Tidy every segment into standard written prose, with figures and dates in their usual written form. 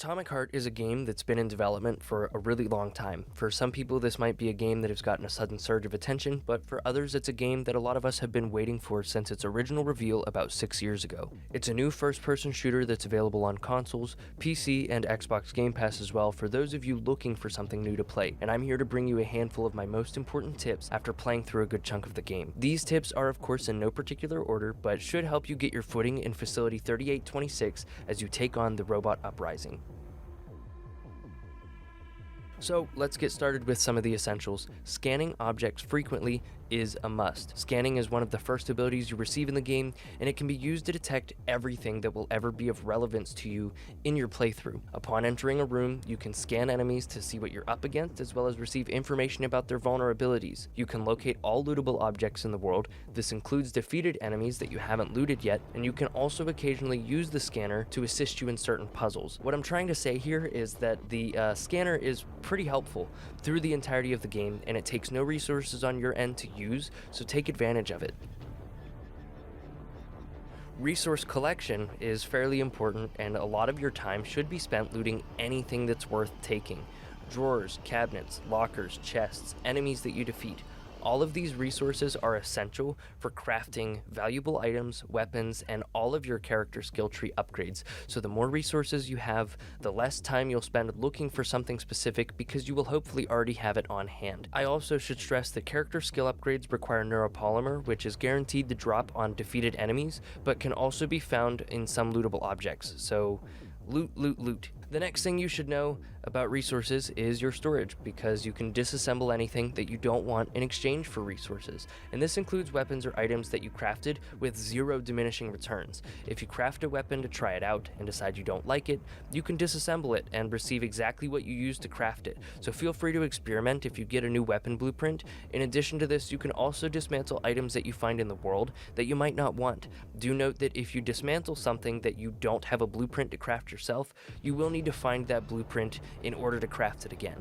Atomic Heart is a game that's been in development for a really long time. For some people, this might be a game that has gotten a sudden surge of attention, but for others, it's a game that a lot of us have been waiting for since its original reveal about 6 years ago. It's a new first-person shooter that's available on consoles, PC, and Xbox Game Pass as well for those of you looking for something new to play, and I'm here to bring you a handful of my most important tips after playing through a good chunk of the game. These tips are of course in no particular order, but should help you get your footing in Facility 3826 as you take on the robot uprising. So let's get started with some of the essentials. Scanning objects frequently is a must. Scanning is one of the first abilities you receive in the game, and it can be used to detect everything that will ever be of relevance to you in your playthrough. Upon entering a room, you can scan enemies to see what you're up against, as well as receive information about their vulnerabilities. You can locate all lootable objects in the world. This includes defeated enemies that you haven't looted yet, and you can also occasionally use the scanner to assist you in certain puzzles. What I'm trying to say here is that the scanner is pretty helpful through the entirety of the game, and it takes no resources on your end to use, so take advantage of it. Resource collection is fairly important, and a lot of your time should be spent looting anything that's worth taking. Drawers, cabinets, lockers, chests, enemies that you defeat. All of these resources are essential for crafting valuable items, weapons, and all of your character skill tree upgrades. So the more resources you have, the less time you'll spend looking for something specific because you will hopefully already have it on hand. I also should stress that character skill upgrades require neuropolymer, which is guaranteed to drop on defeated enemies, but can also be found in some lootable objects. So loot, loot, loot. The next thing you should know about resources is your storage, because you can disassemble anything that you don't want in exchange for resources, and this includes weapons or items that you crafted with zero diminishing returns. If you craft a weapon to try it out and decide you don't like it, you can disassemble it and receive exactly what you used to craft it, so feel free to experiment if you get a new weapon blueprint. In addition to this, you can also dismantle items that you find in the world that you might not want. Do note that if you dismantle something that you don't have a blueprint to craft yourself, you will need to find that blueprint in order to craft it again.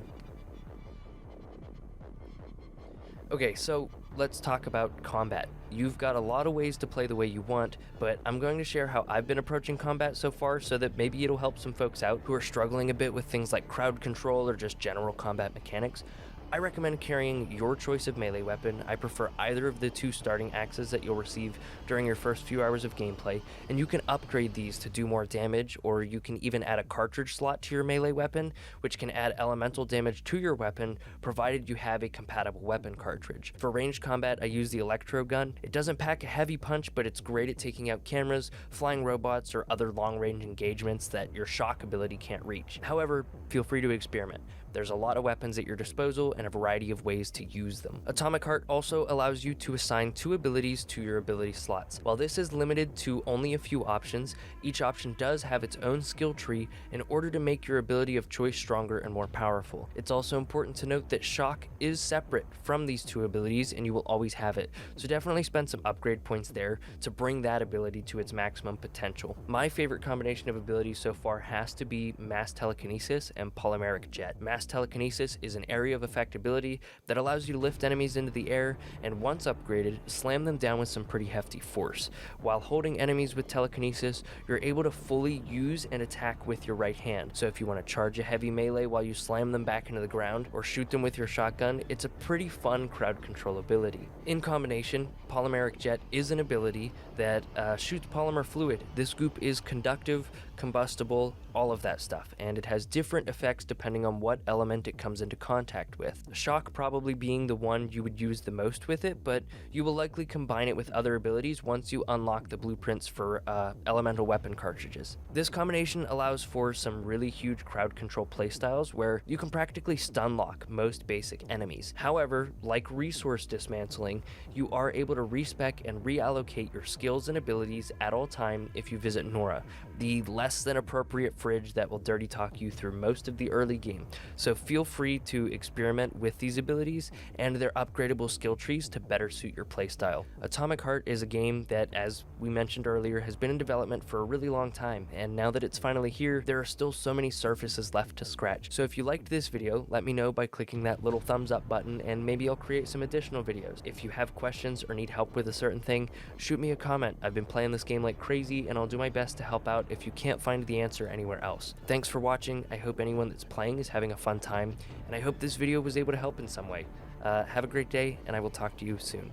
Okay, so let's talk about combat. You've got a lot of ways to play the way you want, but I'm going to share how I've been approaching combat so far so that maybe it'll help some folks out who are struggling a bit with things like crowd control or just general combat mechanics. I recommend carrying your choice of melee weapon. I prefer either of the two starting axes that you'll receive during your first few hours of gameplay, and you can upgrade these to do more damage, or you can even add a cartridge slot to your melee weapon, which can add elemental damage to your weapon, provided you have a compatible weapon cartridge. For ranged combat, I use the electro gun. It doesn't pack a heavy punch, but it's great at taking out cameras, flying robots, or other long-range engagements that your shock ability can't reach. However, feel free to experiment. There's a lot of weapons at your disposal and a variety of ways to use them. Atomic Heart also allows you to assign 2 abilities to your ability slots. While this is limited to only a few options, each option does have its own skill tree in order to make your ability of choice stronger and more powerful. It's also important to note that shock is separate from these 2 abilities, and you will always have it, so definitely spend some upgrade points there to bring that ability to its maximum potential. My favorite combination of abilities so far has to be Mass Telekinesis and Polymeric Jet. Mass Telekinesis is an area of effect ability that allows you to lift enemies into the air, and once upgraded, slam them down with some pretty hefty force. While holding enemies with telekinesis, you're able to fully use and attack with your right hand. So if you want to charge a heavy melee while you slam them back into the ground, or shoot them with your shotgun, it's a pretty fun crowd control ability. In combination, Polymeric Jet is an ability that shoots polymer fluid. This goop is conductive, combustible, all of that stuff, and it has different effects depending on what element it comes into contact with. Shock probably being the one you would use the most with it, but you will likely combine it with other abilities once you unlock the blueprints for elemental weapon cartridges. This combination allows for some really huge crowd control playstyles where you can practically stun lock most basic enemies. However, like resource dismantling, you are able to respec and reallocate your skills and abilities at all time if you visit Nora, the less than appropriate fridge that will dirty talk you through most of the early game. So feel free to experiment equipment with these abilities and their upgradable skill trees to better suit your playstyle. Atomic Heart is a game that, as we mentioned earlier, has been in development for a really long time, and now that it's finally here, there are still so many surfaces left to scratch. So if you liked this video, let me know by clicking that little thumbs up button, and maybe I'll create some additional videos. If you have questions or need help with a certain thing, shoot me a comment. I've been playing this game like crazy, and I'll do my best to help out if you can't find the answer anywhere else. Thanks for watching. I hope anyone that's playing is having a fun time, and I hope this video was able to help in some way. Have a great day, and I will talk to you soon.